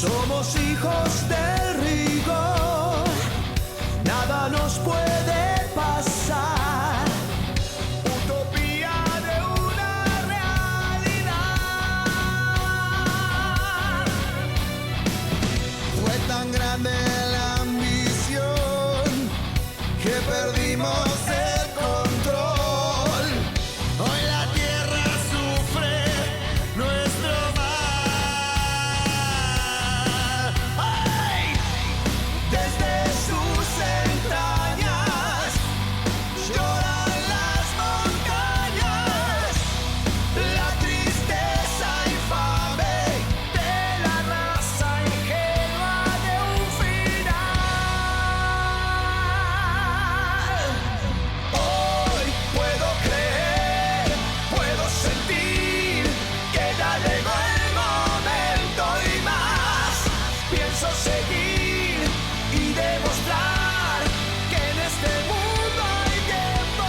Somos hijos del rigor, nada nos puede pasar. Utopía de una realidad. Fue tan grande la ambición que perdimos el control. Hoy la tierra sufre nuestro mal. ¡Ay! Desde sus entrañas lloran las montañas, la tristeza infame de la raza ingenua de un final. Hoy puedo creer, puedo sentir que ya llegó el momento y más. Pienso seguir y demostrar que en este mundo hay tiempo.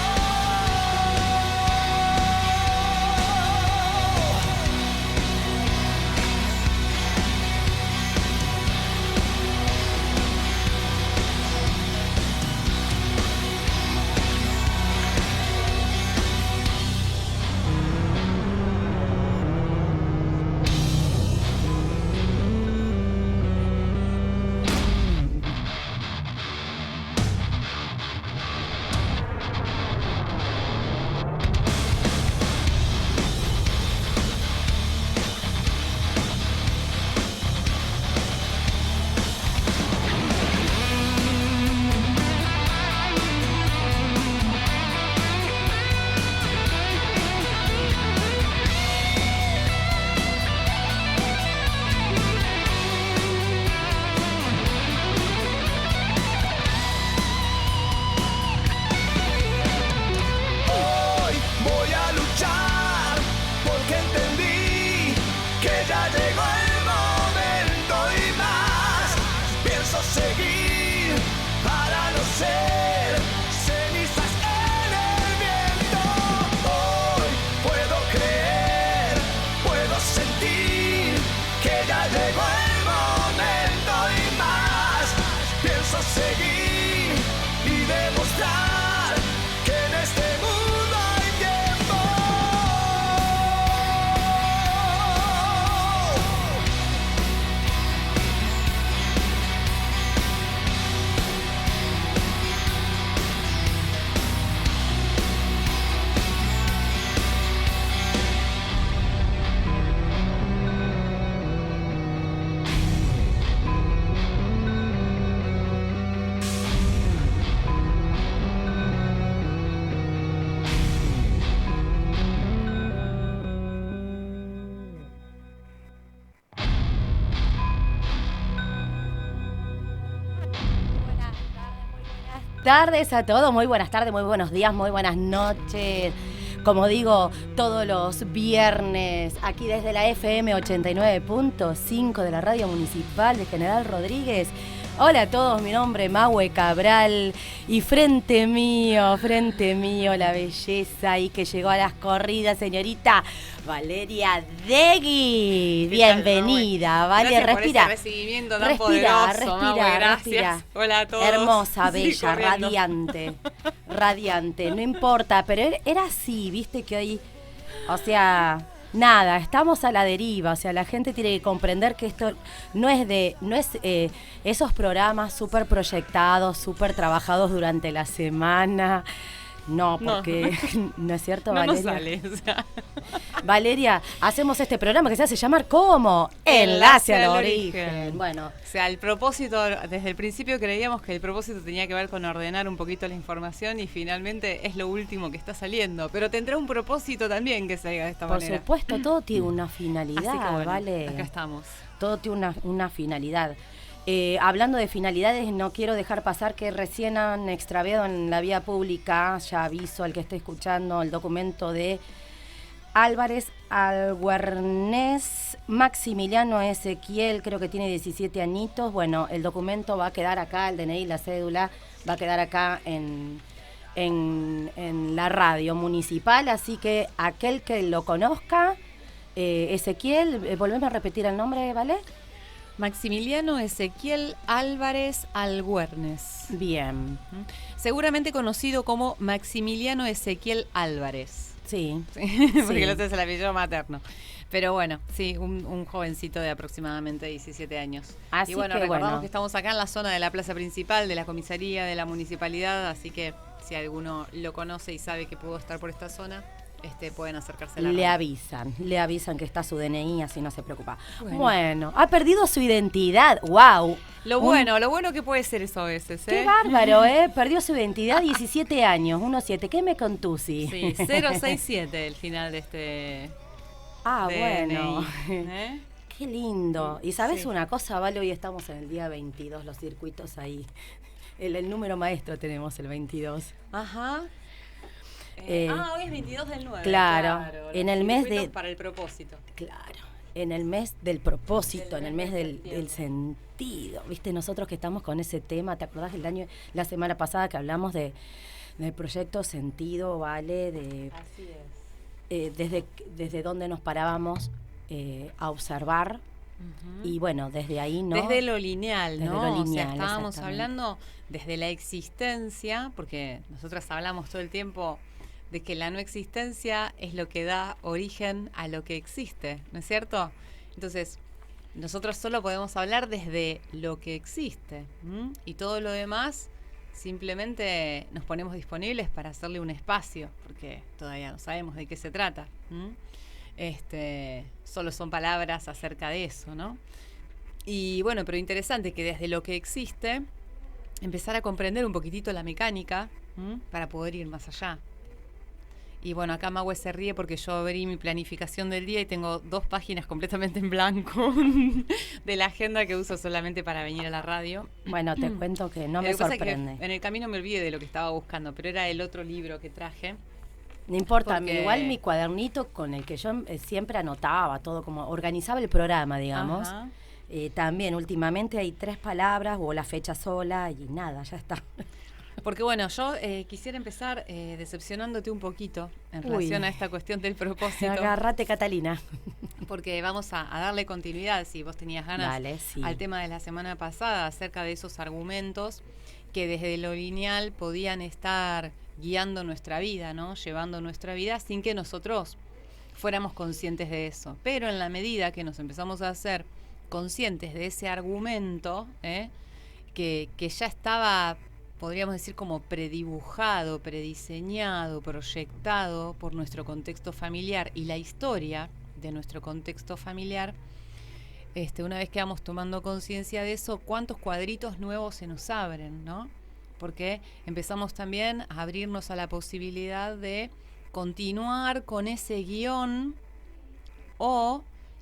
Hoy voy a luchar porque entendí que ya llegó el momento y más. Pienso seguir para no ser cenizas en el viento. Hoy puedo creer, puedo sentir que ya llegó el momento y más. Pienso seguir y demostrar que en este mundo hay tiempo. Tardes a todos, muy buenas tardes, muy buenos días, muy buenas noches. Como digo, todos los viernes, aquí desde la FM 89.5 de la Radio Municipal de General Rodríguez. Hola a todos, mi nombre es Mahue Cabral y frente mío, la belleza y que llegó a las corridas, señorita Valeria Degui. Bienvenida, Vale, gracias respira. Por ese recibimiento tan poderoso, Mahue, gracias. Respira. Hola a todos. Hermosa, Sí, bella, corriendo. radiante, no importa, pero era así, viste que hoy, o sea, nada, estamos a la deriva, o sea, la gente tiene que comprender que esto no es esos programas súper proyectados, súper trabajados durante la semana. No, porque no es cierto, no Valeria. nos sale, o sea. Valeria, hacemos este programa que se hace llamar ¿cómo? Enlace al origen. Bueno, O sea, el propósito, desde el principio creíamos que el propósito tenía que ver con ordenar un poquito la información y finalmente es lo último que está saliendo. Pero tendrá un propósito también que salga de esta por manera. supuesto, todo tiene una finalidad, Así que bueno, ¿vale? acá estamos. Todo tiene una finalidad. Hablando de finalidades, no quiero dejar pasar que recién han extraviado en la vía pública, ya aviso al que esté escuchando, el documento de Álvarez Alguernés Maximiliano Ezequiel, creo que tiene 17 añitos. Bueno, el documento va a quedar acá, el DNI, la cédula, va a quedar acá en la radio municipal, así que aquel que lo conozca, Ezequiel, volveme a repetir el nombre, ¿vale? Maximiliano Ezequiel Álvarez Alguernes. Bien. Seguramente conocido como Maximiliano Ezequiel Álvarez. Sí. Porque lo es el apellido materno. Pero bueno, sí, un jovencito de aproximadamente 17 años. Así y bueno, que recordamos que estamos acá en la zona de la plaza principal, de la comisaría, de la municipalidad, así que si alguno lo conoce y sabe que pudo estar por esta zona, pueden acercarse a la Le radio. avisan que está su DNI, así no se preocupa. Bueno, ha perdido su identidad. ¡Wow! Lo bueno que puede ser eso a veces, ¿eh? ¡Qué bárbaro, eh! Perdió su identidad, 17 años, 17. ¿Qué me contusi? Sí, 067 el final de este... Ah, DNI, bueno. ¿eh? Qué lindo. Y sabes Sí. una cosa, Vale, hoy estamos en el día 22, los circuitos ahí. El número maestro tenemos, el 22. Ajá. Hoy es 22 del 9. Claro, en el mes de... Para el propósito. Claro, en el mes del propósito, en el mes del sentido. Viste, nosotros que estamos con ese tema, ¿te acordás la semana pasada que hablamos del proyecto Sentido, Vale? Así es. Desde donde nos parábamos a observar. Y bueno, desde ahí, ¿no? Desde lo lineal, Desde ¿no? lo lineal, o sea, estábamos exactamente. hablando desde la existencia, porque nosotras hablamos todo el tiempo de que la no existencia es lo que da origen a lo que existe, ¿no es cierto? Entonces, nosotros solo podemos hablar desde lo que existe, ¿m? Y todo lo demás simplemente nos ponemos disponibles para hacerle un espacio, porque todavía no sabemos de qué se trata. ¿M? Solo son palabras acerca de eso, ¿no? Y bueno, pero interesante que desde lo que existe empezar a comprender un poquitito la mecánica, ¿m? Para poder ir más allá. Y bueno, acá Maue se ríe porque yo abrí mi planificación del día y tengo 2 páginas completamente en blanco de la agenda que uso solamente para venir a la radio. Bueno, te cuento que no me Lo que pasa es que sorprende. en el camino me olvidé de lo que estaba buscando, pero era el otro libro que traje. No importa, porque- igual mi cuadernito con el que yo siempre anotaba todo, como organizaba el programa, digamos. Ajá. También últimamente hay 3 palabras o la fecha sola y nada, ya está. Porque bueno, yo quisiera empezar decepcionándote un poquito en Uy. relación a esta cuestión del propósito. Agárrate, Catalina. Porque vamos a darle continuidad, si vos tenías ganas, Dale, sí. al tema de la semana pasada acerca de esos argumentos que desde lo lineal podían estar guiando nuestra vida, ¿no? Llevando nuestra vida sin que nosotros fuéramos conscientes de eso. Pero en la medida que nos empezamos a hacer conscientes de ese argumento, que ya estaba, podríamos decir, como predibujado, prediseñado, proyectado por nuestro contexto familiar y la historia de nuestro contexto familiar, una vez que vamos tomando conciencia de eso, cuántos cuadritos nuevos se nos abren, ¿no? Porque empezamos también a abrirnos a la posibilidad de continuar con ese guión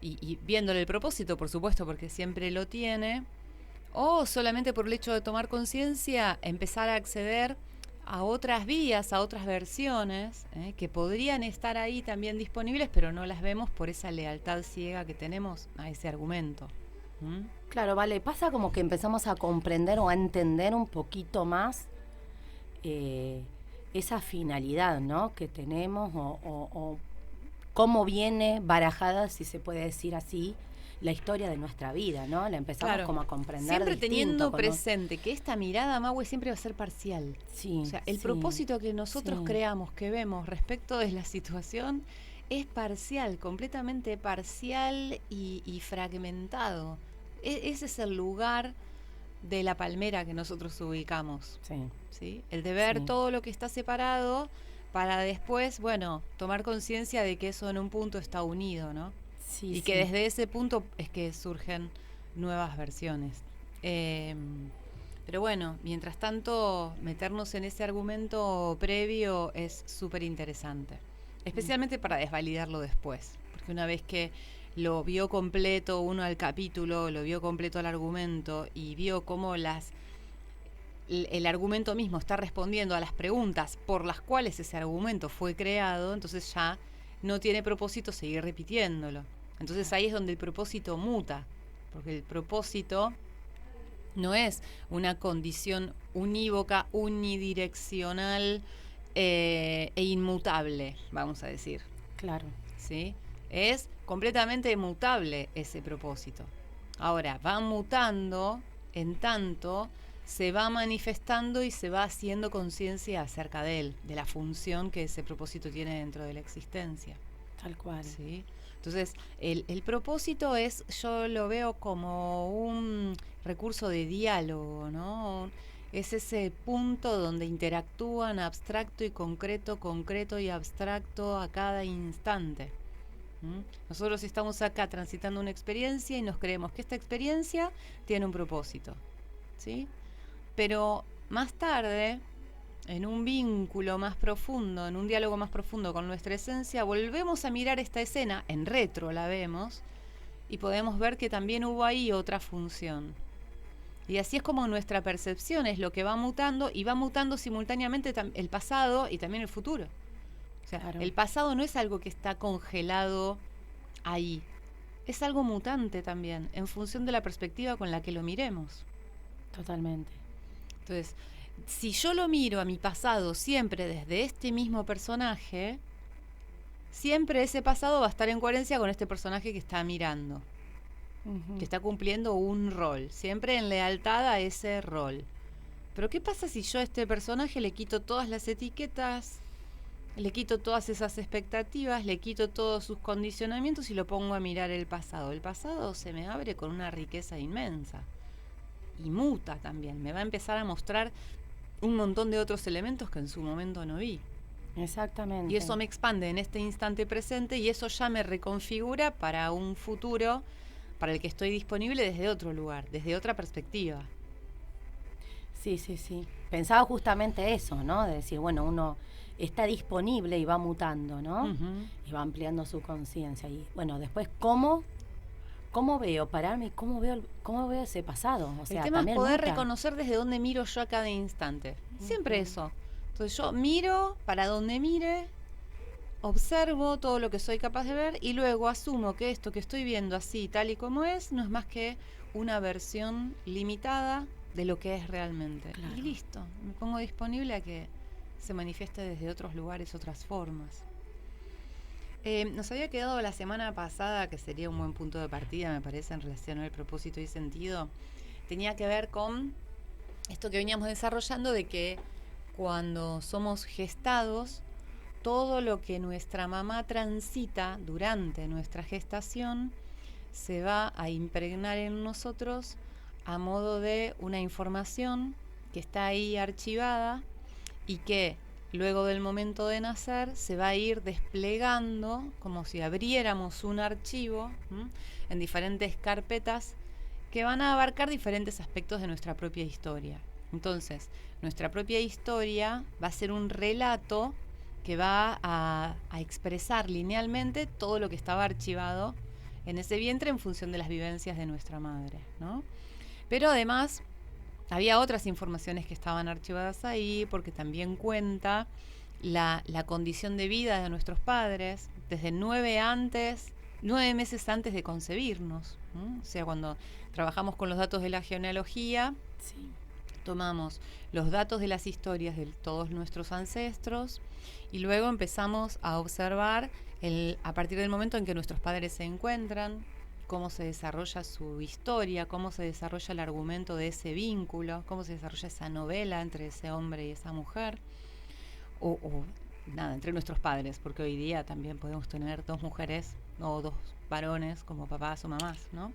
y viéndole el propósito, por supuesto, porque siempre lo tiene, o solamente por el hecho de tomar conciencia, empezar a acceder a otras vías, a otras versiones, que podrían estar ahí también disponibles, pero no las vemos por esa lealtad ciega que tenemos a ese argumento. ¿Mm? Claro, vale, pasa como que empezamos a comprender o a entender un poquito más esa finalidad, ¿no? Que tenemos o cómo viene barajada, si se puede decir así, la historia de nuestra vida, ¿no? La empezamos Claro. como a comprender Siempre distinto, teniendo con presente que esta mirada, Maue, siempre va a ser parcial. Sí, O sea, el sí, propósito que nosotros sí. creamos, que vemos respecto de la situación, es parcial, completamente parcial y fragmentado. Ese es el lugar de la palmera que nosotros ubicamos, Sí. ¿sí? El de ver Sí. todo lo que está separado para después, bueno, tomar conciencia de que eso en un punto está unido, ¿no? Sí, Y sí. que desde ese punto es que surgen nuevas versiones. Pero bueno, mientras tanto, meternos en ese argumento previo es súper interesante. Especialmente para desvalidarlo después. Porque una vez que lo vio completo uno al capítulo, lo vio completo al argumento y vio cómo el argumento mismo está respondiendo a las preguntas por las cuales ese argumento fue creado, entonces ya no tiene propósito seguir repitiéndolo. Entonces ahí es donde el propósito muta, porque el propósito no es una condición unívoca, unidireccional e inmutable, vamos a decir, Claro. ¿sí? Es completamente mutable ese propósito. Ahora, va mutando en tanto se va manifestando y se va haciendo conciencia acerca de él, de la función que ese propósito tiene dentro de la existencia. Tal cual. ¿Sí? Entonces, el propósito yo lo veo como un recurso de diálogo, ¿no? Es ese punto donde interactúan abstracto y concreto, concreto y abstracto a cada instante. ¿Mm? Nosotros estamos acá transitando una experiencia y nos creemos que esta experiencia tiene un propósito, ¿sí? Pero más tarde, en un vínculo más profundo, en un diálogo más profundo con nuestra esencia, volvemos a mirar esta escena, en retro la vemos, y podemos ver que también hubo ahí otra función. Y así es como nuestra percepción es lo que va mutando, y va mutando simultáneamente el pasado y también el futuro. O sea, Claro. el pasado no es algo que está congelado ahí, es algo mutante también, en función de la perspectiva con la que lo miremos. Totalmente. Entonces, si yo lo miro a mi pasado siempre desde este mismo personaje, siempre ese pasado va a estar en coherencia con este personaje que está mirando, Ujú. que está cumpliendo un rol, siempre en lealtad a ese rol. Pero ¿qué pasa si yo a este personaje le quito todas las etiquetas, le quito todas esas expectativas, le quito todos sus condicionamientos y lo pongo a mirar el pasado? El pasado se me abre con una riqueza inmensa. Y muta también, me va a empezar a mostrar un montón de otros elementos que en su momento no vi. Exactamente. Y eso me expande en este instante presente y eso ya me reconfigura para un futuro para el que estoy disponible desde otro lugar, desde otra perspectiva. Sí, sí, sí. Pensaba justamente eso, ¿no? De decir, bueno, uno está disponible y va mutando, ¿no? Ujú. Y va ampliando su conciencia. Y bueno, después, ¿cómo veo? Pararme, ¿cómo veo ese pasado? O sea, El tema es también poder muta. reconocer desde dónde miro yo a cada instante. Siempre eso. Entonces yo miro para donde mire, observo todo lo que soy capaz de ver y luego asumo que esto que estoy viendo así, tal y como es, no es más que una versión limitada de lo que es realmente. Claro. Y listo, me pongo disponible a que se manifieste desde otros lugares, otras formas. Nos había quedado la semana pasada, que sería un buen punto de partida, me parece, en relación al propósito y sentido. Tenía que ver con esto que veníamos desarrollando de que cuando somos gestados, todo lo que nuestra mamá transita durante nuestra gestación se va a impregnar en nosotros a modo de una información que está ahí archivada y que luego del momento de nacer se va a ir desplegando como si abriéramos un archivo en diferentes carpetas que van a abarcar diferentes aspectos de nuestra propia historia. Entonces, nuestra propia historia va a ser un relato que va a expresar linealmente todo lo que estaba archivado en ese vientre en función de las vivencias de nuestra madre, ¿no? Pero además había otras informaciones que estaban archivadas ahí porque también cuenta la condición de vida de nuestros padres desde 9 meses antes de concebirnos, ¿no? O sea, cuando trabajamos con los datos de la genealogía, Sí. tomamos los datos de las historias de todos nuestros ancestros y luego empezamos a observar a partir del momento en que nuestros padres se encuentran, cómo se desarrolla su historia, cómo se desarrolla el argumento de ese vínculo, cómo se desarrolla esa novela entre ese hombre y esa mujer, o nada, entre nuestros padres, porque hoy día también podemos tener 2 mujeres o 2 varones como papás o mamás, ¿no?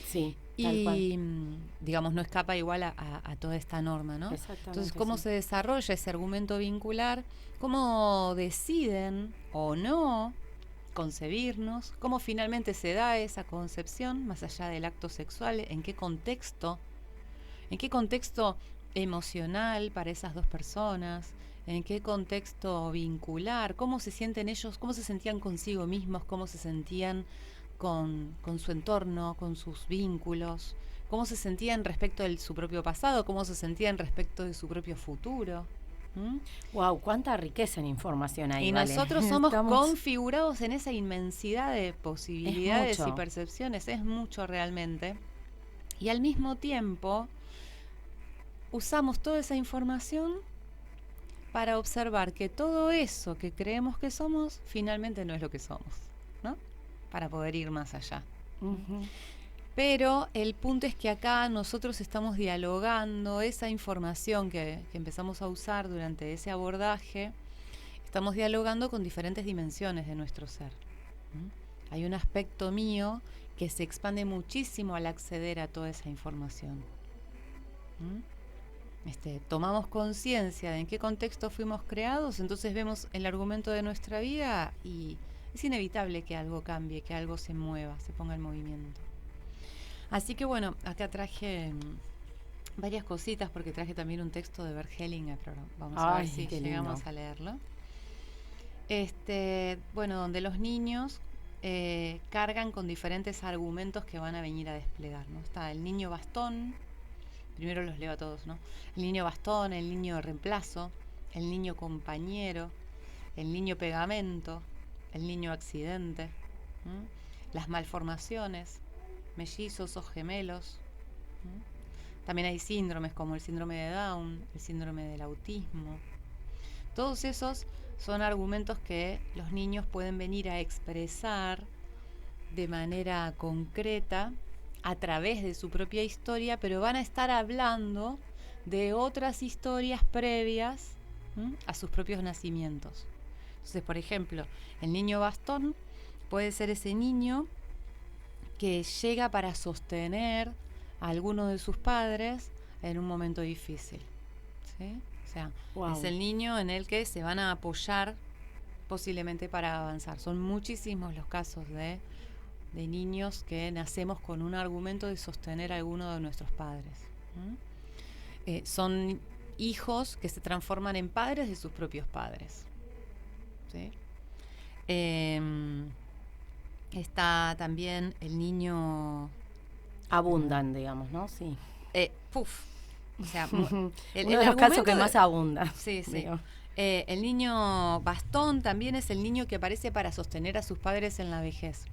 Sí, tal cual. Y digamos, no escapa igual a toda esta norma, ¿no? Exactamente, Entonces, cómo sí. se desarrolla ese argumento vincular, cómo deciden o no concebirnos, cómo finalmente se da esa concepción más allá del acto sexual, en qué contexto emocional para esas 2 personas, en qué contexto vincular, cómo se sienten ellos, cómo se sentían consigo mismos, cómo se sentían con su entorno, con sus vínculos, cómo se sentían respecto de su propio pasado, cómo se sentían respecto de su propio futuro. ¿Mm? Wow, cuánta riqueza en información ahí. Y Vale. nosotros somos Estamos- configurados en esa inmensidad de posibilidades mucho. y percepciones, es mucho realmente. Y al mismo tiempo usamos toda esa información para observar que todo eso que creemos que somos finalmente no es lo que somos, ¿no? Para poder ir más allá. Ujú. Pero el punto es que acá nosotros estamos dialogando esa información que empezamos a usar durante ese abordaje, estamos dialogando con diferentes dimensiones de nuestro ser. Hay un aspecto mío que se expande muchísimo al acceder a toda esa información. Tomamos conciencia de en qué contexto fuimos creados, entonces vemos el argumento de nuestra vida y es inevitable que algo cambie, que algo se mueva, se ponga en movimiento. Así que bueno, acá traje varias cositas porque traje también un texto de Bert Hellinger, pero vamos a ver si llegamos a leerlo. Bueno, donde los niños cargan con diferentes argumentos que van a venir a desplegar, ¿no? Está el niño bastón, primero los leo a todos, ¿no? El niño bastón, el niño reemplazo, el niño compañero, el niño pegamento, el niño accidente, las malformaciones, mellizos o gemelos. También hay síndromes como el síndrome de Down, el síndrome del autismo. Todos esos son argumentos que los niños pueden venir a expresar de manera concreta a través de su propia historia, pero van a estar hablando de otras historias previas a sus propios nacimientos. Entonces, por ejemplo, el niño bastón puede ser ese niño que llega para sostener a alguno de sus padres en un momento difícil, ¿sí? O sea, es el niño en el que se van a apoyar posiblemente para avanzar. Son muchísimos los casos de niños que nacemos con un argumento de sostener a alguno de nuestros padres. Son hijos que se transforman en padres de sus propios padres, ¿sí? Está también el niño... Abundan, digamos, ¿no? Sí. O sea, uno de los casos que más abunda. Sí. El niño bastón también es el niño que aparece para sostener a sus padres en la vejez.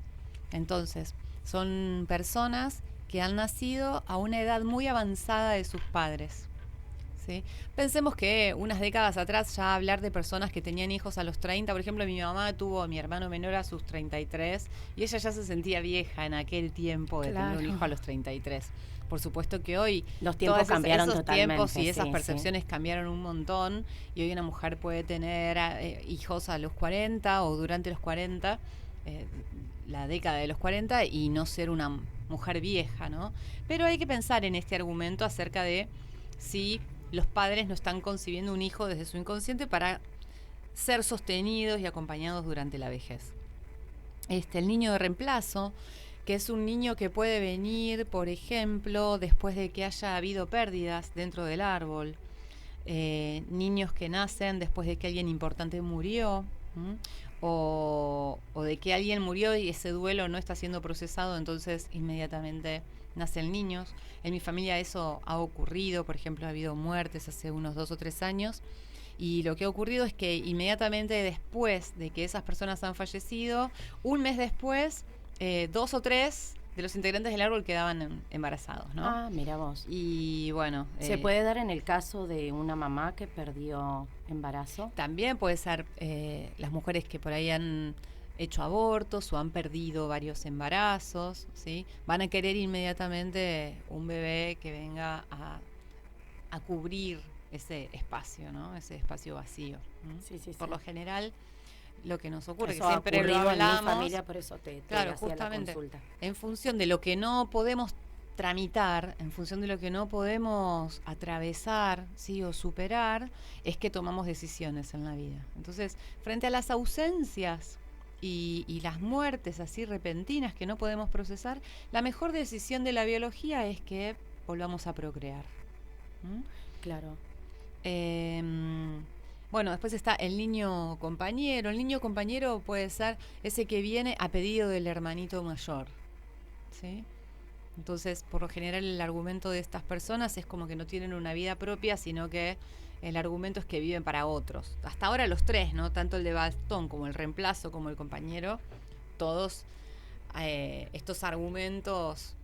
Entonces, son personas que han nacido a una edad muy avanzada de sus padres, ¿sí? Pensemos que unas décadas atrás ya hablar de personas que tenían hijos a los 30, por ejemplo, mi mamá tuvo a mi hermano menor a sus 33 y ella ya se sentía vieja en aquel tiempo de tener un hijo a los 33. Por supuesto que hoy los tiempos cambiaron esos totalmente. Tiempos y esas percepciones cambiaron un montón y hoy una mujer puede tener hijos a los 40 o durante los 40, la década de los 40 y no ser una mujer vieja, ¿no? Pero hay que pensar en este argumento acerca de si los padres no están concibiendo un hijo desde su inconsciente para ser sostenidos y acompañados durante la vejez. El niño de reemplazo, que es un niño que puede venir, por ejemplo, después de que haya habido pérdidas dentro del árbol, niños que nacen después de que alguien importante murió, o de que alguien murió y ese duelo no está siendo procesado, entonces inmediatamente nacen niños. En mi familia eso ha ocurrido, por ejemplo, ha habido muertes hace unos 2 o 3 años, y lo que ha ocurrido es que inmediatamente después de que esas personas han fallecido, un mes después, 2 o 3 de los integrantes del árbol quedaban embarazados, ¿no? Ah, mira vos. Y bueno... ¿Se puede dar en el caso de una mamá que perdió embarazo? También puede ser las mujeres que por ahí han hecho abortos o han perdido varios embarazos, ¿sí? Van a querer inmediatamente un bebé que venga a cubrir ese espacio, ¿no? Ese espacio vacío. Sí. Por lo general... lo que nos ocurre, eso que siempre lo hablamos, en mi familia, por eso te claro, hacía justamente la consulta. En función de lo que no podemos tramitar, en función de lo que no podemos atravesar, ¿sí? O superar, es que tomamos decisiones en la vida. Entonces, frente a las ausencias y las muertes así repentinas que no podemos procesar, la mejor decisión de la biología es que volvamos a procrear. Claro. Bueno, después está el niño compañero. El niño compañero puede ser ese que viene a pedido del hermanito mayor, ¿sí? Entonces, por lo general, el argumento de estas personas es como que no tienen una vida propia, sino que el argumento es que viven para otros. Hasta ahora los tres, ¿no? Tanto el de bastón como el reemplazo como el compañero, todos estos argumentos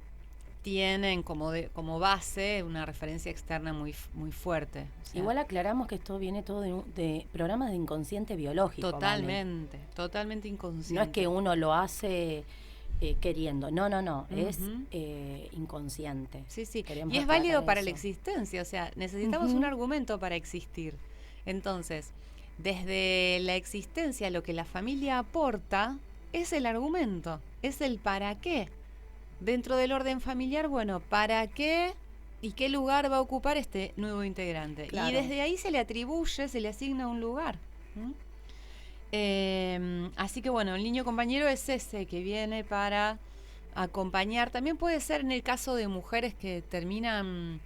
tienen como base una referencia externa muy fuerte. O sea, igual aclaramos que esto viene todo de programas de inconsciente biológico. Totalmente inconsciente. No es que uno lo hace queriendo. No, es Ujú. inconsciente. Sí, sí. Queremos Y es válido aclarar para la eso. existencia, o sea, necesitamos Ujú. un argumento para existir. Entonces, desde la existencia, lo que la familia aporta es el argumento, es el para qué. Dentro del orden familiar, bueno, ¿para qué y qué lugar va a ocupar este nuevo integrante? Y Claro. desde ahí se le atribuye, se le asigna un lugar. ¿Mm? Así que bueno, el niño compañero es ese que viene para acompañar. También puede ser en el caso de mujeres que terminan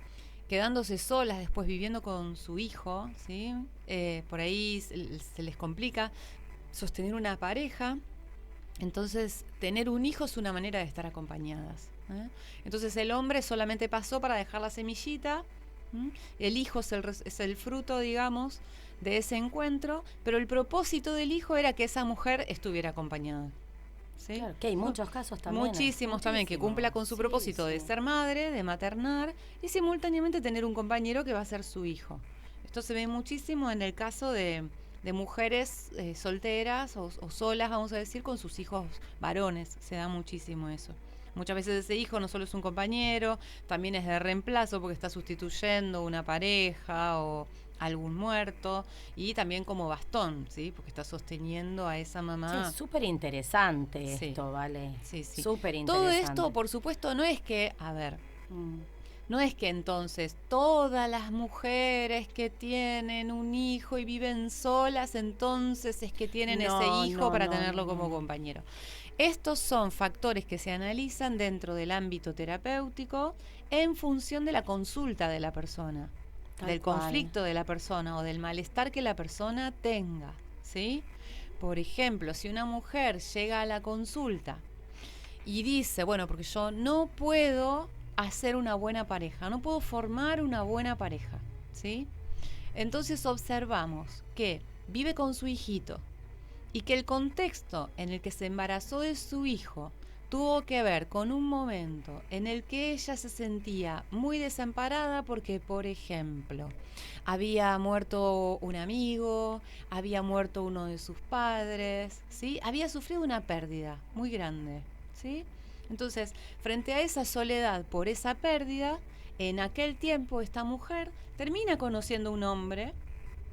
quedándose solas después viviendo con su hijo, ¿sí? Por ahí se les complica sostener una pareja. Entonces, tener un hijo es una manera de estar acompañadas. ¿Eh? Entonces, el hombre solamente pasó para dejar la semillita. ¿M? El hijo es el fruto, digamos, de ese encuentro, pero el propósito del hijo era que esa mujer estuviera acompañada. ¿Sí? Claro, que hay muchos casos también. Muchísimos también, que cumpla con su Sí, propósito de sí. ser madre, de maternar y simultáneamente tener un compañero que va a ser su hijo. Esto se ve muchísimo en el caso de mujeres solteras o solas, vamos a decir, con sus hijos varones. Se da muchísimo eso. Muchas veces ese hijo no solo es un compañero, también es de reemplazo porque está sustituyendo una pareja o algún muerto, y también como bastón, ¿sí? Porque está sosteniendo a esa Sí, mamá. es súper interesante Sí. esto, ¿vale? Sí, sí. Súper Todo interesante. esto, por supuesto, no es que, a ver, Mm. no es que entonces todas las mujeres que tienen un hijo y viven solas, entonces es que tienen No, ese hijo no, para no, tenerlo no, como no. compañero. Estos son factores que se analizan dentro del ámbito terapéutico en función de la consulta de la persona, Tal del cual. conflicto de la persona o del malestar que la persona tenga, ¿sí? Por ejemplo, si una mujer llega a la consulta y dice, bueno, porque yo no puedo hacer una buena pareja, no puedo formar una buena pareja, ¿sí? Entonces observamos que vive con su hijito y que el contexto en el que se embarazó de su hijo tuvo que ver con un momento en el que ella se sentía muy desamparada porque, por ejemplo, había muerto un amigo, había muerto uno de sus padres, ¿sí? Había sufrido una pérdida muy grande, ¿sí? Entonces, frente a esa soledad por esa pérdida, en aquel tiempo esta mujer termina conociendo un hombre,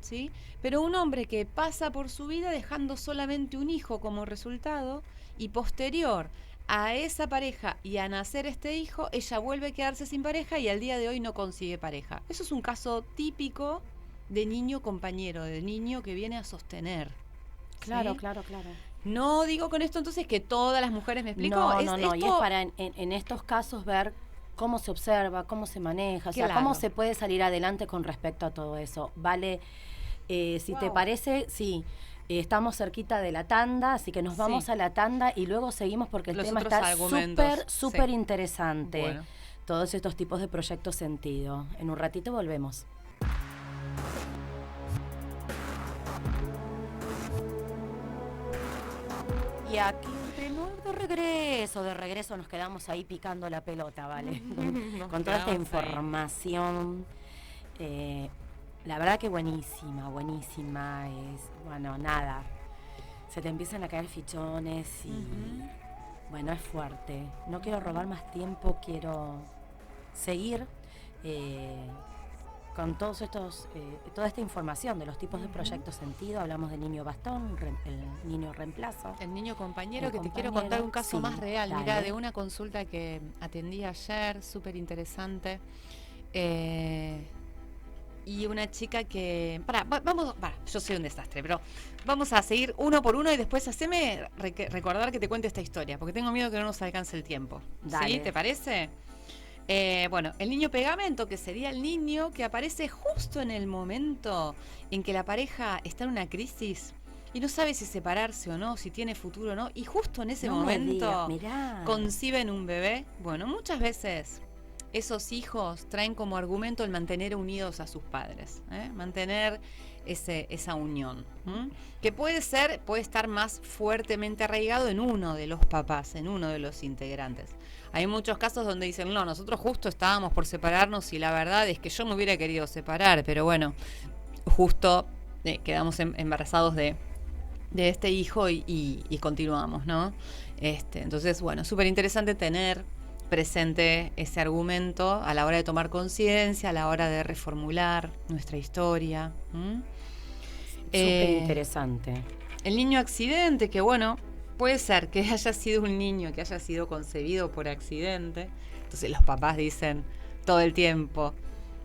¿sí? Pero un hombre que pasa por su vida dejando solamente un hijo como resultado, y posterior a esa pareja y a nacer este hijo, ella vuelve a quedarse sin pareja y al día de hoy no consigue pareja. Eso es un caso típico de niño compañero, de niño que viene a sostener. Claro, ¿sí? claro, claro. No digo con esto entonces que todas las mujeres, ¿me explico? No, no, y es esto- para en estos casos ver cómo se observa, cómo se maneja, o sea, Claro. cómo se puede salir adelante con respecto a todo eso. Vale, si te Wow. parece, sí, estamos cerquita de la tanda, así que nos Sí. vamos a la tanda y luego seguimos porque el Los tema otros está argumentos, súper sí. interesante. Bueno. Todos estos tipos de proyectos sentido. En un ratito volvemos. Y aquí de regreso nos quedamos ahí picando la pelota, ¿vale? Con toda esta quedamos ahí. información. La verdad que buenísima. Bueno, nada. Se te empiezan a caer fichones y bueno, es fuerte. No quiero robar más tiempo, quiero seguir con todos estos, toda esta información de los tipos de proyectos sentido. Hablamos del niño bastón, el niño reemplazo. El niño compañero, El que te quiero compañero, contar un caso sí, más real. dale. Mira, de una consulta que atendí ayer, súper interesante. Y una chica que... yo soy un desastre, pero vamos a seguir uno por uno y después haceme recordar que te cuente esta historia, porque tengo miedo que no nos alcance el tiempo. Dale. ¿Sí? ¿Te parece? Bueno, el niño pegamento, que sería el niño que aparece justo en el momento en que la pareja está en una crisis y no sabe si separarse o no, si tiene futuro o no, y justo en ese No me momento digas, mirá. conciben un bebé. Bueno, muchas veces esos hijos traen como argumento el mantener unidos a sus padres, mantener esa unión, que puede estar más fuertemente arraigado en uno de los papás, en uno de los integrantes. Hay muchos casos donde dicen, no, nosotros justo estábamos por separarnos y la verdad es que yo me hubiera querido separar, pero bueno, justo quedamos embarazados de este hijo y continuamos, ¿no? Entonces, bueno, súper interesante tener presente ese argumento a la hora de tomar conciencia, a la hora de reformular nuestra historia. Súper interesante. El niño accidente, que bueno, puede ser que haya sido un niño que haya sido concebido por accidente. Entonces los papás dicen todo el tiempo,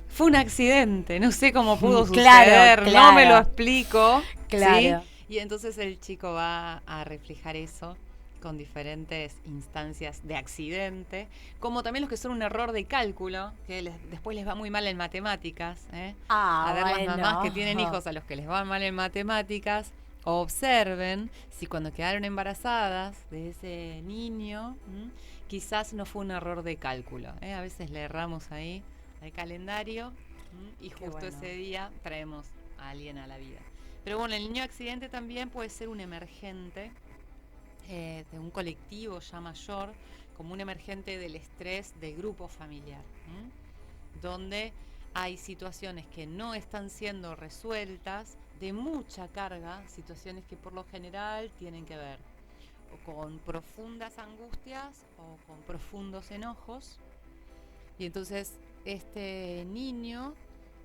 fue un accidente, no sé cómo pudo suceder, no me lo explico. Claro. ¿Sí? Y entonces el chico va a reflejar eso con diferentes instancias de accidente, como también los que son un error de cálculo, que después les va muy mal en matemáticas. A ver, las mamás que tienen hijos a los que les va mal en matemáticas, observen si cuando quedaron embarazadas de ese niño, quizás no fue un error de cálculo. A veces le erramos ahí al calendario y justo ese día traemos a alguien a la vida. Pero bueno, el niño accidente también puede ser un emergente de un colectivo ya mayor, como un emergente del estrés del grupo familiar, donde hay situaciones que no están siendo resueltas, de mucha carga, situaciones que por lo general tienen que ver o con profundas angustias o con profundos enojos. Y entonces este niño,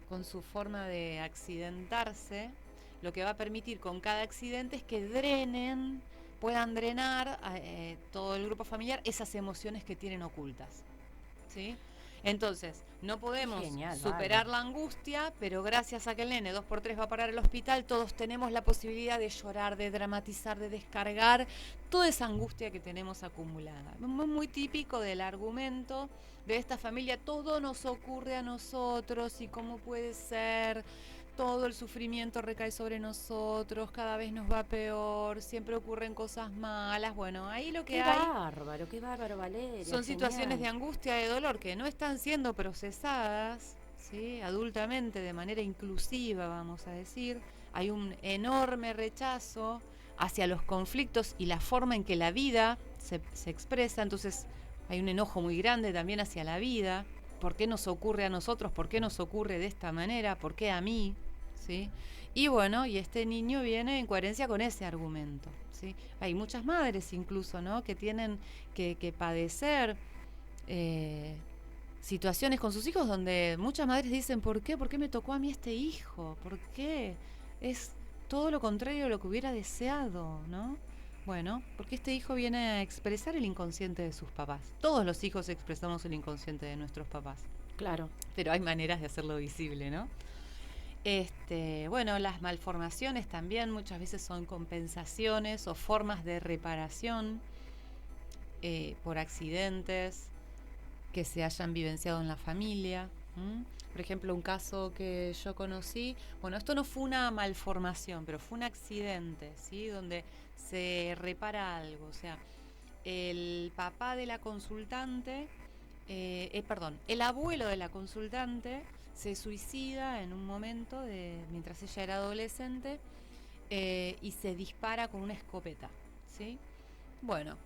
con su forma de accidentarse, lo que va a permitir con cada accidente es que puedan drenar todo el grupo familiar esas emociones que tienen ocultas, ¿sí? Entonces, no podemos superar la angustia, pero gracias a que el nene 2x3 va a parar al hospital, todos tenemos la posibilidad de llorar, de dramatizar, de descargar toda esa angustia que tenemos acumulada. Muy típico del argumento de esta familia, todo nos ocurre a nosotros y cómo puede ser, todo el sufrimiento recae sobre nosotros, cada vez nos va peor, siempre ocurren cosas malas. Bueno, ahí lo que qué hay... Qué bárbaro, Valeria. Son situaciones de angustia, de dolor, que no están siendo procesadas, ¿sí? Adultamente, de manera inclusiva, vamos a decir. Hay un enorme rechazo hacia los conflictos y la forma en que la vida se expresa. Entonces, hay un enojo muy grande también hacia la vida. ¿Por qué nos ocurre a nosotros? ¿Por qué nos ocurre de esta manera? ¿Por qué a mí? ¿Sí? Y bueno, y este niño viene en coherencia con ese argumento, ¿sí? Hay muchas madres incluso, ¿no?, que tienen que padecer situaciones con sus hijos donde muchas madres dicen, ¿por qué? ¿Por qué me tocó a mí este hijo? ¿Por qué? Es todo lo contrario de lo que hubiera deseado, ¿no? Bueno, porque este hijo viene a expresar el inconsciente de sus papás. Todos los hijos expresamos el inconsciente de nuestros papás. Claro. Pero hay maneras de hacerlo visible, ¿no? Bueno, las malformaciones también muchas veces son compensaciones o formas de reparación por accidentes que se hayan vivenciado en la familia. Por ejemplo, un caso que yo conocí, bueno, esto no fue una malformación, pero fue un accidente, ¿sí?, donde se repara algo. O sea, el papá de la consultante, el abuelo de la consultante se suicida en un momento mientras ella era adolescente y se dispara con una escopeta, ¿sí? Bueno,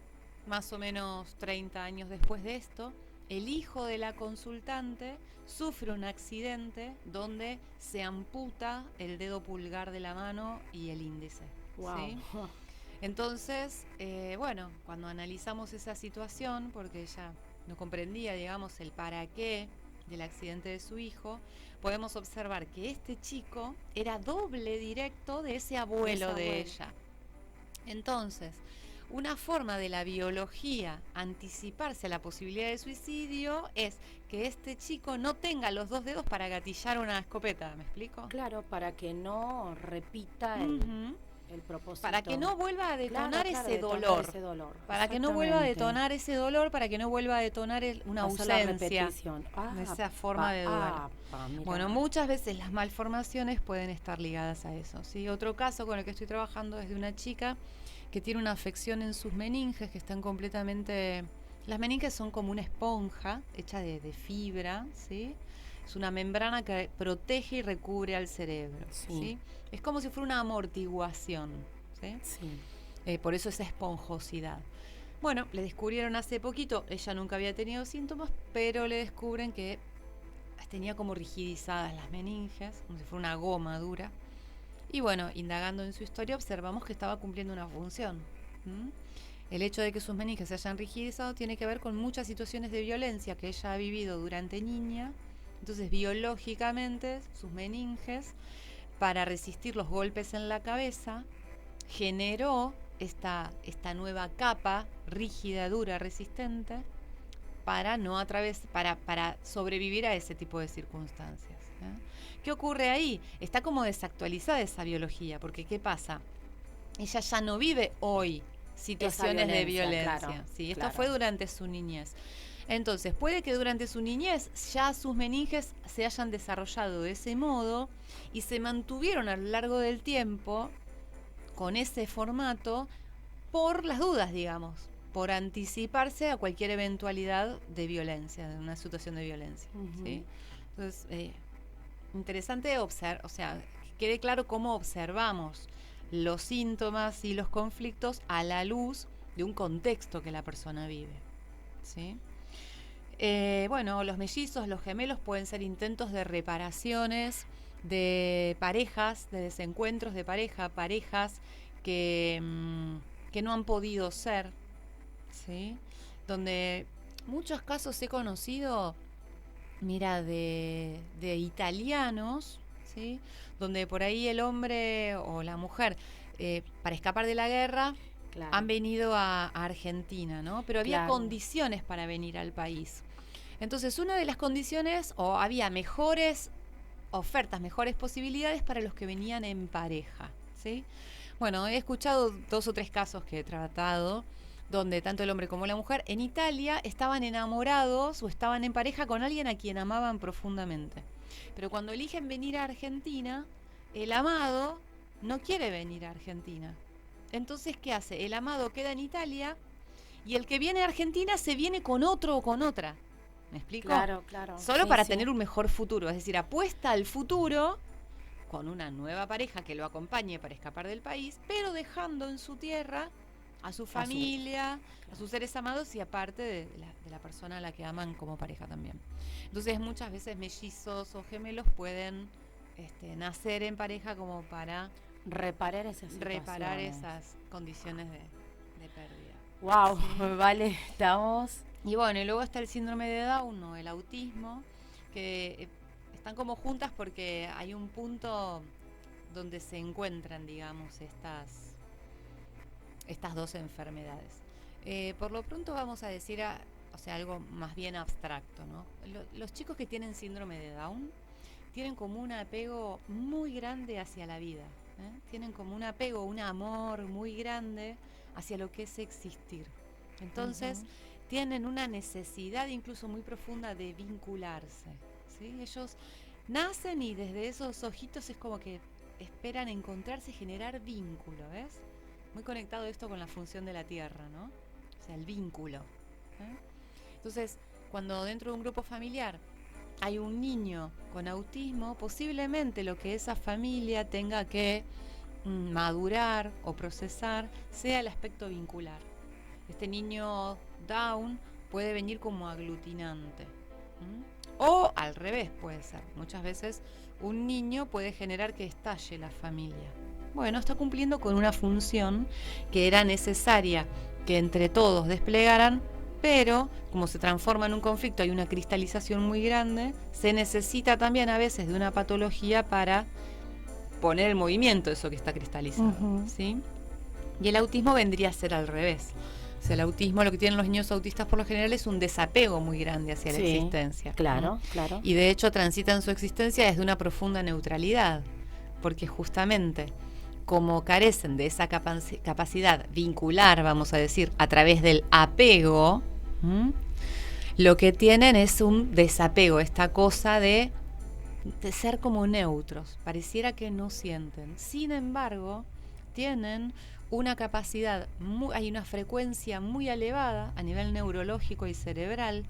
más o menos 30 años después de esto, el hijo de la consultante sufre un accidente donde se amputa el dedo pulgar de la mano y el índice. Wow. ¿Sí? Entonces, bueno, cuando analizamos esa situación, porque ella no comprendía, digamos, el para qué del accidente de su hijo, podemos observar que este chico era doble directo de ese abuelo de ella. Entonces, una forma de la biología anticiparse a la posibilidad de suicidio es que este chico no tenga los dos dedos para gatillar una escopeta, ¿me explico? Claro, para que no repita el propósito. Para que no vuelva a detonar ese dolor. Para que no vuelva a detonar ese dolor, para que no vuelva a detonar una ausencia. Esa forma de dolor. Bueno, muchas veces las malformaciones pueden estar ligadas a eso, ¿sí? Otro caso con el que estoy trabajando es de una chica que tiene una afección en sus meninges que están completamente... Las meninges son como una esponja hecha de fibra, ¿sí? Es una membrana que protege y recubre al cerebro, ¿sí? Es como si fuera una amortiguación, ¿sí? Sí. Por eso esa esponjosidad. Bueno, le descubrieron hace poquito, ella nunca había tenido síntomas, pero le descubren que tenía como rigidizadas las meninges, como si fuera una goma dura. Y bueno, indagando en su historia observamos que estaba cumpliendo una función. el hecho de que sus meninges se hayan rigidizado tiene que ver con muchas situaciones de violencia que ella ha vivido durante niña. Entonces, biológicamente, sus meninges, para resistir los golpes en la cabeza, generó esta nueva capa rígida, dura, resistente, para para sobrevivir a ese tipo de circunstancias. ¿Qué ocurre ahí? Está como desactualizada esa biología, porque ¿qué pasa? Ella ya no vive hoy situaciones de violencia. Claro, ¿sí? Esto claro. fue durante su niñez. Entonces, puede que durante su niñez ya sus meninges se hayan desarrollado de ese modo y se mantuvieron a lo largo del tiempo con ese formato por las dudas, digamos, por anticiparse a cualquier eventualidad de violencia, de una situación de violencia. ¿sí? Entonces, interesante que quede claro cómo observamos los síntomas y los conflictos a la luz de un contexto que la persona vive. ¿sí? Los mellizos, los gemelos pueden ser intentos de reparaciones de parejas, de desencuentros de parejas que no han podido ser, ¿sí? Donde muchos casos he conocido, mira, de italianos, ¿sí? Donde por ahí el hombre o la mujer, para escapar de la guerra, Claro. han venido a Argentina, ¿no? Pero había Claro. condiciones para venir al país. Entonces, una de las condiciones, o había mejores ofertas, mejores posibilidades para los que venían en pareja, ¿sí? Bueno, he escuchado 2 o 3 casos que he tratado, donde tanto el hombre como la mujer en Italia estaban enamorados o estaban en pareja con alguien a quien amaban profundamente. Pero cuando eligen venir a Argentina, el amado no quiere venir a Argentina. Entonces, ¿qué hace? El amado queda en Italia y el que viene a Argentina se viene con otro o con otra. ¿Me explico? Claro, claro. Solo Sí, para sí. tener un mejor futuro. Es decir, apuesta al futuro con una nueva pareja que lo acompañe para escapar del país, pero dejando en su tierra a su familia, a sus seres amados y aparte de la persona a la que aman como pareja también. Entonces, muchas veces mellizos o gemelos pueden nacer en pareja como para Reparar esas reparar situaciones. esas condiciones de pérdida. Wow, vale, estamos. Y bueno, y luego está el síndrome de Down o el autismo, que están como juntas porque hay un punto donde se encuentran, digamos, estas 2 enfermedades. Por lo pronto vamos a decir algo más bien abstracto, ¿no? Los chicos que tienen síndrome de Down tienen como un apego muy grande hacia la vida. Tienen como un apego, un amor muy grande hacia lo que es existir. Entonces, tienen una necesidad incluso muy profunda de vincularse. ¿sí? Ellos nacen y desde esos ojitos es como que esperan encontrarse y generar vínculo, ¿ves? Muy conectado esto con la función de la Tierra, ¿no? O sea, el vínculo. Entonces, cuando dentro de un grupo familiar hay un niño con autismo, posiblemente lo que esa familia tenga que madurar o procesar sea el aspecto vincular. Este niño Down puede venir como aglutinante. O al revés puede ser. Muchas veces un niño puede generar que estalle la familia. Bueno, está cumpliendo con una función que era necesaria que entre todos desplegaran, pero como se transforma en un conflicto, hay una cristalización muy grande, se necesita también a veces de una patología para poner en movimiento eso que está cristalizado. ¿sí? Y el autismo vendría a ser al revés. O sea, el autismo, lo que tienen los niños autistas por lo general es un desapego muy grande hacia la existencia. Claro, claro. Y de hecho transitan su existencia desde una profunda neutralidad, porque justamente como carecen de esa capacidad vincular, vamos a decir, a través del apego, lo que tienen es un desapego, esta cosa de ser como neutros, pareciera que no sienten. Sin embargo, tienen una capacidad, hay una frecuencia muy elevada a nivel neurológico y cerebral.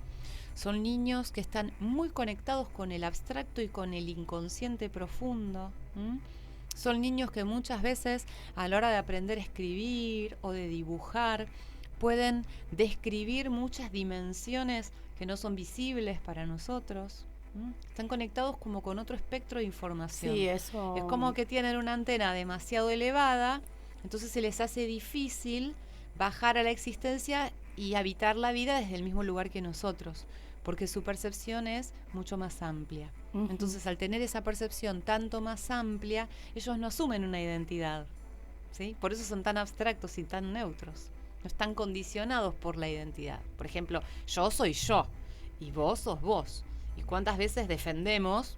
Son niños que están muy conectados con el abstracto y con el inconsciente profundo. Son niños que muchas veces a la hora de aprender a escribir o de dibujar pueden describir muchas dimensiones que no son visibles para nosotros. Están conectados como con otro espectro de información. Sí, eso. Es como que tienen una antena demasiado elevada, entonces se les hace difícil bajar a la existencia y habitar la vida desde el mismo lugar que nosotros, porque su percepción es mucho más amplia. Ujú. Entonces, al tener esa percepción tanto más amplia, ellos no asumen una identidad, ¿sí? Por eso son tan abstractos y tan neutros. No están condicionados por la identidad. Por ejemplo, yo soy yo y vos sos vos. ¿Y cuántas veces defendemos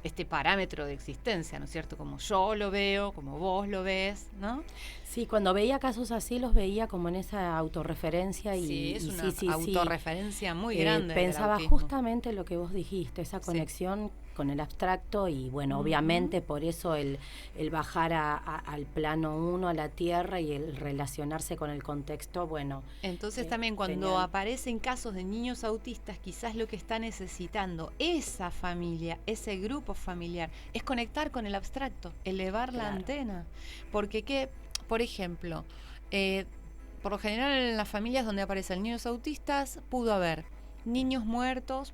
este parámetro de existencia, ¿no es cierto? Como yo lo veo, como vos lo ves, ¿no? Sí, cuando veía casos así los veía como en esa autorreferencia y Sí, es y una sí. autorreferencia muy grande. del Pensaba autismo. justamente lo que vos dijiste, esa Sí. conexión con el abstracto y bueno, Ujú. obviamente por eso el bajar al plano uno, a la tierra y el relacionarse con el contexto, bueno. Entonces también cuando genial. aparecen casos de niños autistas, quizás lo que está necesitando esa familia, ese grupo familiar, es conectar con el abstracto, elevar la Claro. antena. Porque por ejemplo, por lo general en las familias donde aparecen niños autistas, pudo haber niños muertos,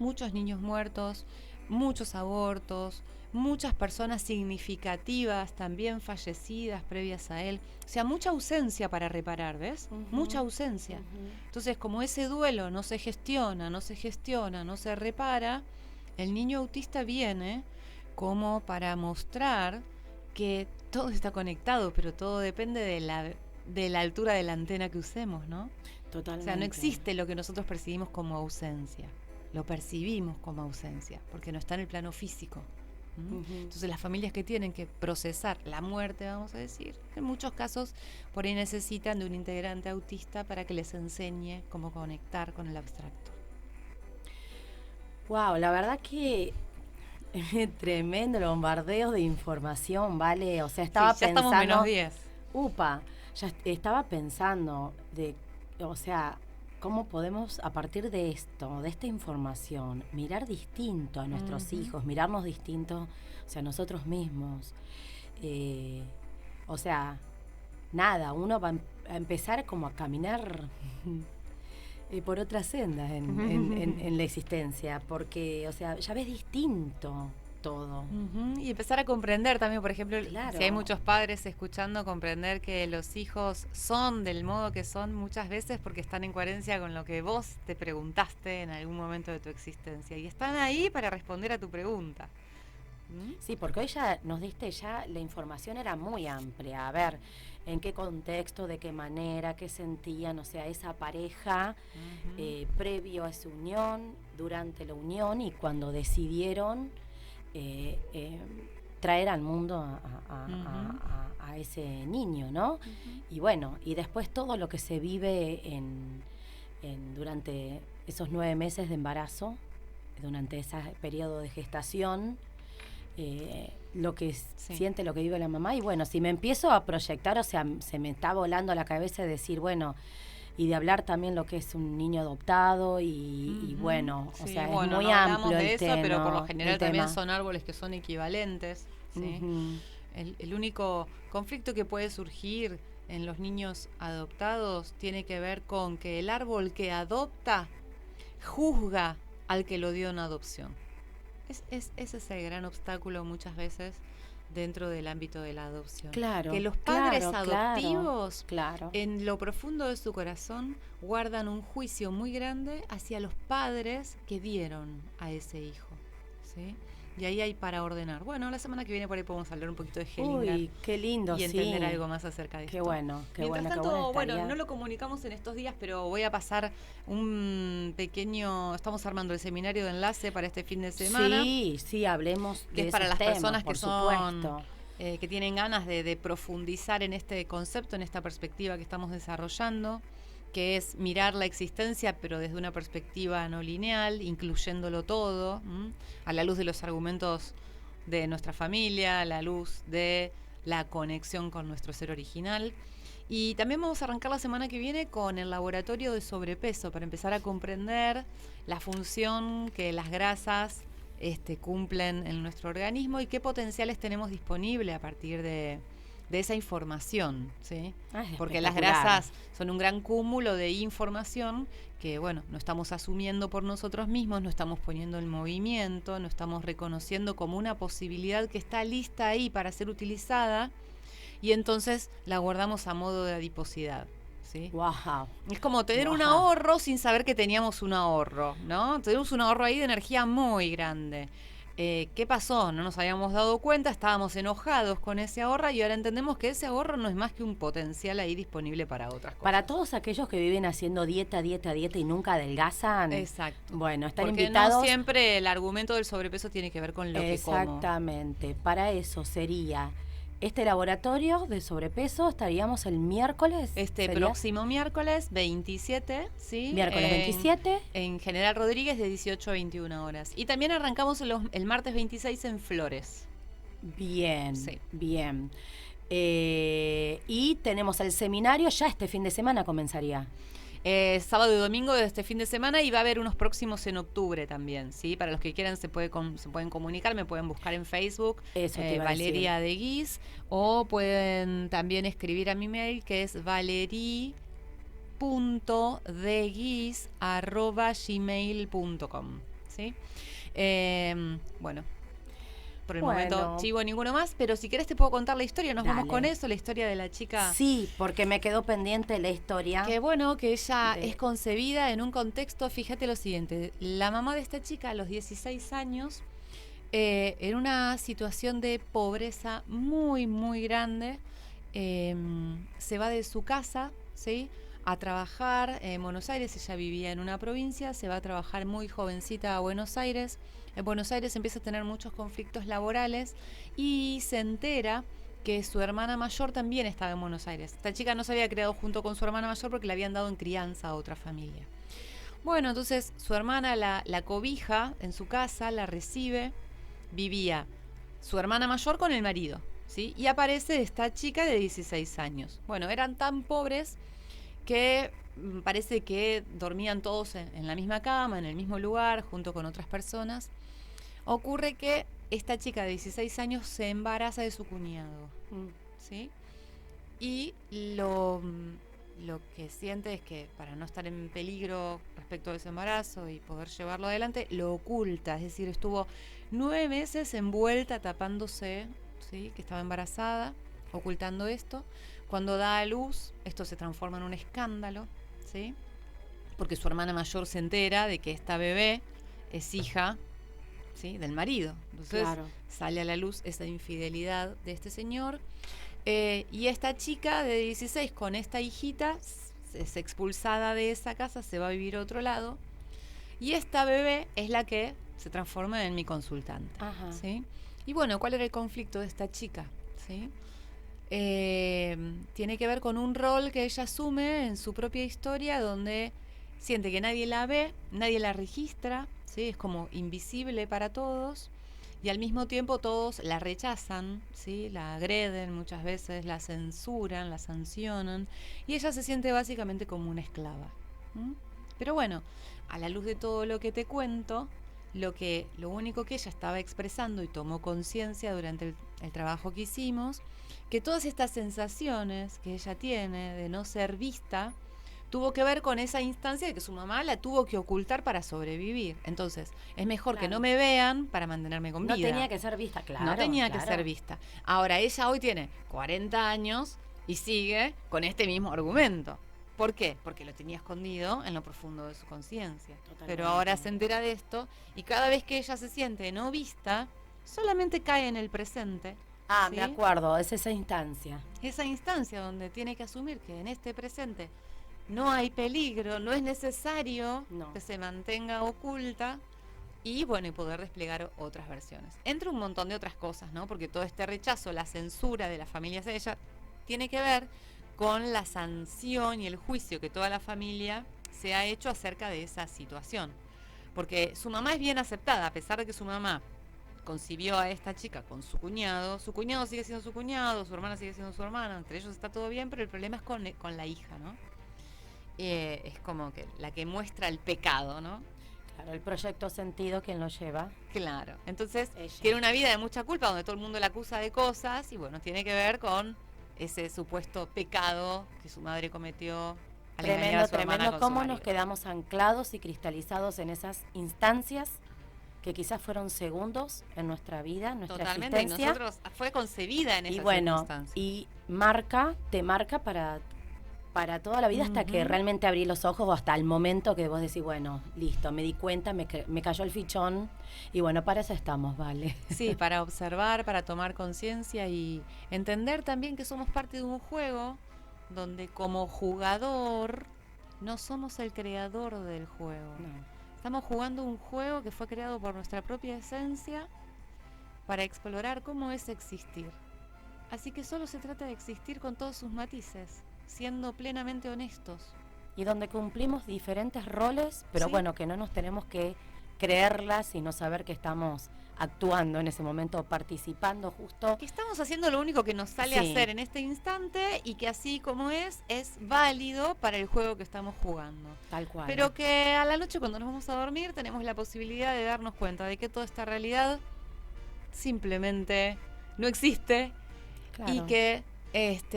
muchos abortos, muchas personas significativas también fallecidas previas a él. O sea, mucha ausencia para reparar, ¿ves? Ujú. Mucha ausencia. Entonces, como ese duelo no se gestiona, no se repara, el niño autista viene como para mostrar que todo está conectado, pero todo depende de la altura de la antena que usemos, ¿no? Totalmente. O sea, no existe lo que nosotros percibimos como ausencia. Lo percibimos como ausencia, porque no está en el plano físico. ¿Mm? Ujú. Entonces las familias que tienen que procesar la muerte, vamos a decir, en muchos casos por ahí necesitan de un integrante autista para que les enseñe cómo conectar con el abstracto. Wow, la verdad que tremendo el bombardeo de información, ¿vale? O sea, estaba Sí, ya pensando. estamos menos 10. Upa, estaba pensando o sea, cómo podemos a partir de esto, de esta información, mirar distinto a nuestros Ujú. hijos, mirarnos distinto, o sea, nosotros mismos. O sea, nada, uno va a empezar como a caminar por otras sendas en la existencia, porque, o sea, ya ves distinto todo. Ujú. Y empezar a comprender también, por ejemplo, Claro. si hay muchos padres escuchando, comprender que los hijos son del modo que son muchas veces porque están en coherencia con lo que vos te preguntaste en algún momento de tu existencia y están ahí para responder a tu pregunta. ¿Mm? Sí, porque hoy ya nos diste, ya la información era muy amplia. A ver, en qué contexto, de qué manera, qué sentían, o sea, esa pareja Ujú. previo a su unión, durante la unión y cuando decidieron traer al mundo a ese niño, ¿no? Y bueno, y después todo lo que se vive durante esos 9 meses de embarazo, durante ese periodo de gestación, lo que Sí. siente, lo que vive la mamá. Y bueno, si me empiezo a proyectar, o sea, se me está volando la cabeza de decir, bueno, y de hablar también lo que es un niño adoptado y Ujú. bueno, o Sí, sea, bueno, es muy no hablamos amplio de el eso, pero por lo tema, general el también tema. son árboles que son equivalentes. ¿Sí? Ujú. El único conflicto que puede surgir en los niños adoptados tiene que ver con que el árbol que adopta juzga al que lo dio en adopción. Ese es el gran obstáculo muchas veces dentro del ámbito de la adopción. Claro, Que los padres claro, adoptivos, claro. en lo profundo de su corazón, guardan un juicio muy grande hacia los padres que dieron a ese hijo. ¿Sí? Y ahí hay para ordenar. Bueno, la semana que viene por ahí podemos hablar un poquito de Hellinger. Uy, qué lindo, Y sí. entender algo más acerca de Qué esto. bueno, qué Mientras bueno, tanto, qué bueno bueno, estaría. no lo comunicamos en estos días, pero voy a pasar un pequeño... Estamos armando el seminario de enlace para este fin de semana. Sí, hablemos Que de es para esos las temas, personas por que son... supuesto. que tienen ganas de profundizar en este concepto, en esta perspectiva que estamos desarrollando, que es mirar la existencia, pero desde una perspectiva no lineal, incluyéndolo todo, a la luz de los argumentos de nuestra familia, a la luz de la conexión con nuestro ser original. Y también vamos a arrancar la semana que viene con el laboratorio de sobrepeso, para empezar a comprender la función que las grasas cumplen en nuestro organismo y qué potenciales tenemos disponible a partir de esa información, ¿sí? Porque las grasas son un gran cúmulo de información que, bueno, no estamos asumiendo por nosotros mismos, no estamos poniendo en movimiento, no estamos reconociendo como una posibilidad que está lista ahí para ser utilizada y entonces la guardamos a modo de adiposidad, ¿sí? Wow. Es como tener un Wow. ahorro sin saber que teníamos un ahorro, ¿no? Tenemos un ahorro ahí de energía muy grande. ¿Qué pasó? No nos habíamos dado cuenta, estábamos enojados con ese ahorro y ahora entendemos que ese ahorro no es más que un potencial ahí disponible para otras cosas. Para todos aquellos que viven haciendo dieta y nunca adelgazan. Exacto. Bueno, están Porque invitados. no siempre el argumento del sobrepeso tiene que ver con lo que como. Exactamente. Para eso sería este laboratorio de sobrepeso. Estaríamos el miércoles. Este ¿sería? próximo miércoles 27, ¿sí? Miércoles 27. En General Rodríguez de 18 a 21 horas. Y también arrancamos el martes 26 en Flores. Bien, Sí. bien. Y tenemos el seminario, ya este fin de semana comenzaría. Sábado y domingo de este fin de semana y va a haber unos próximos en octubre también, ¿sí? Para los que quieran se pueden comunicar, me pueden buscar en Facebook, Eso te iba a Valeria de Guis, o pueden también escribir a mi mail que es valerie.deguis@gmail.com, ¿sí? Bueno. Por el momento chivo ninguno más, pero si querés te puedo contar la historia, nos vamos con eso, la historia de la chica. Sí, porque me quedó pendiente la historia. Que bueno, que ella es concebida en un contexto, fíjate lo siguiente, la mamá de esta chica a los 16 años, en una situación de pobreza muy, muy grande, se va de su casa, ¿sí? A trabajar en Buenos Aires, ella vivía en una provincia, se va a trabajar muy jovencita a Buenos Aires. En Buenos Aires empieza a tener muchos conflictos laborales y se entera que su hermana mayor también estaba en Buenos Aires. Esta chica no se había criado junto con su hermana mayor porque la habían dado en crianza a otra familia. Bueno, entonces su hermana la cobija en su casa, la recibe, vivía su hermana mayor con el marido, ¿sí? Y aparece esta chica de 16 años. Bueno, eran tan pobres que parece que dormían todos en la misma cama, en el mismo lugar, junto con otras personas. Ocurre que esta chica de 16 años se embaraza de su cuñado, ¿sí? Y lo que siente es que para no estar en peligro respecto de ese embarazo y poder llevarlo adelante, lo oculta, es decir, estuvo 9 meses envuelta tapándose, ¿sí? Que estaba embarazada, ocultando esto. Cuando da a luz, esto se transforma en un escándalo, ¿sí? Porque su hermana mayor se entera de que esta bebé es hija, ¿sí? Del marido. Entonces sale a la luz esa infidelidad de este señor. Y esta chica de 16 con esta hijita es expulsada de esa casa, se va a vivir a otro lado. Y esta bebé es la que se transforma en mi consultante. Ajá. ¿Sí? Y bueno, ¿cuál era el conflicto de esta chica? ¿Sí? Tiene que ver con un rol que ella asume en su propia historia donde siente que nadie la ve, nadie la registra, ¿sí? Es como invisible para todos y al mismo tiempo todos la rechazan, ¿sí? La agreden muchas veces, la censuran, la sancionan y ella se siente básicamente como una esclava. Pero bueno, a la luz de todo lo que te cuento, lo único que ella estaba expresando y tomó conciencia durante el trabajo que hicimos, que todas estas sensaciones que ella tiene de no ser vista, tuvo que ver con esa instancia de que su mamá la tuvo que ocultar para sobrevivir. Entonces, es mejor que no me vean para mantenerme con vida. No tenía que ser vista, claro. No tenía que ser vista. Ahora, ella hoy tiene 40 años y sigue con este mismo argumento. ¿Por qué? Porque lo tenía escondido en lo profundo de su conciencia. Pero ahora se entera de esto y cada vez que ella se siente no vista, solamente cae en el presente. Ah, ¿sí? me acuerdo, es esa instancia. Esa instancia donde tiene que asumir que en este presente no hay peligro, no es necesario que se mantenga oculta y bueno, y poder desplegar otras versiones. Entre un montón de otras cosas, ¿no? Porque todo este rechazo, la censura de las familias de ella, tiene que ver con la sanción y el juicio que toda la familia se ha hecho acerca de esa situación. Porque su mamá es bien aceptada, a pesar de que su mamá concibió a esta chica con su cuñado sigue siendo su cuñado, su hermana sigue siendo su hermana, entre ellos está todo bien, pero el problema es con la hija, ¿no? Es como que la que muestra el pecado, ¿no? Claro, el proyecto sentido, ¿quién lo lleva? Claro, entonces ella. Tiene una vida de mucha culpa donde todo el mundo la acusa de cosas y bueno, tiene que ver con ese supuesto pecado que su madre cometió al engañar a su hermana Tremendo, con cómo su nos marido. quedamos anclados y cristalizados en esas instancias que quizás fueron segundos en nuestra vida, en nuestra Totalmente, existencia. y nosotros fue concebida en Y esa bueno, circunstancia. y te marca para para toda la vida hasta que realmente abrí los ojos o hasta el momento que vos decís, bueno, listo, me di cuenta, me cayó el fichón y bueno, para eso estamos, ¿vale? Sí, para observar, para tomar conciencia y entender también que somos parte de un juego donde como jugador no somos el creador del juego. No. Estamos jugando un juego que fue creado por nuestra propia esencia para explorar cómo es existir. Así que solo se trata de existir con todos sus matices, siendo plenamente honestos. Y donde cumplimos diferentes roles, pero Sí. bueno, que no nos tenemos que creerlas, sino saber que estamos actuando en ese momento, participando justo. Que estamos haciendo lo único que nos sale a Sí. hacer en este instante y que así como es válido para el juego que estamos jugando. Tal cual. Pero que a la noche cuando nos vamos a dormir tenemos la posibilidad de darnos cuenta de que toda esta realidad simplemente no existe Claro. y que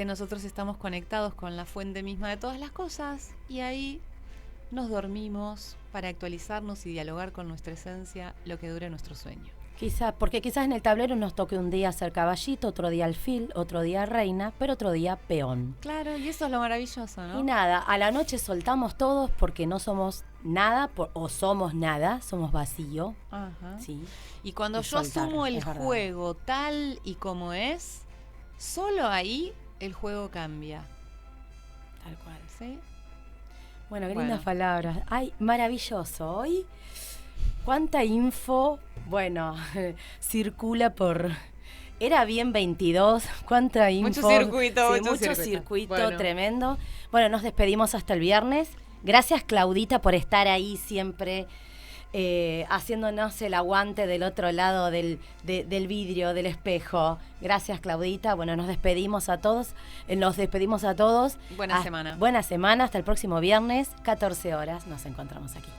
nosotros estamos conectados con la fuente misma de todas las cosas y ahí nos dormimos para actualizarnos y dialogar con nuestra esencia lo que dure nuestro sueño. Porque quizás en el tablero nos toque un día ser caballito, otro día alfil, otro día reina, pero otro día peón. Claro, y eso es lo maravilloso, ¿no? Y nada, a la noche soltamos todos porque no somos nada o somos nada, somos vacío. Ajá. Sí. Y cuando Y yo soltar, asumo el es verdad. juego tal y como es, solo ahí el juego cambia. Tal cual. ¿Sí? Bueno, qué Bueno. lindas palabras. Ay, maravilloso. Hoy, cuánta info, bueno, circula por... Era bien 22, cuánta info. Mucho circuito, Sí, mucho mucho circuito. circuito Bueno. tremendo. Bueno, nos despedimos hasta el viernes. Gracias, Claudita, por estar ahí siempre haciéndonos el aguante del otro lado del vidrio, del espejo. Gracias, Claudita. Bueno, nos despedimos a todos. Buena semana. Buena semana. Hasta el próximo viernes, 14 horas. Nos encontramos aquí.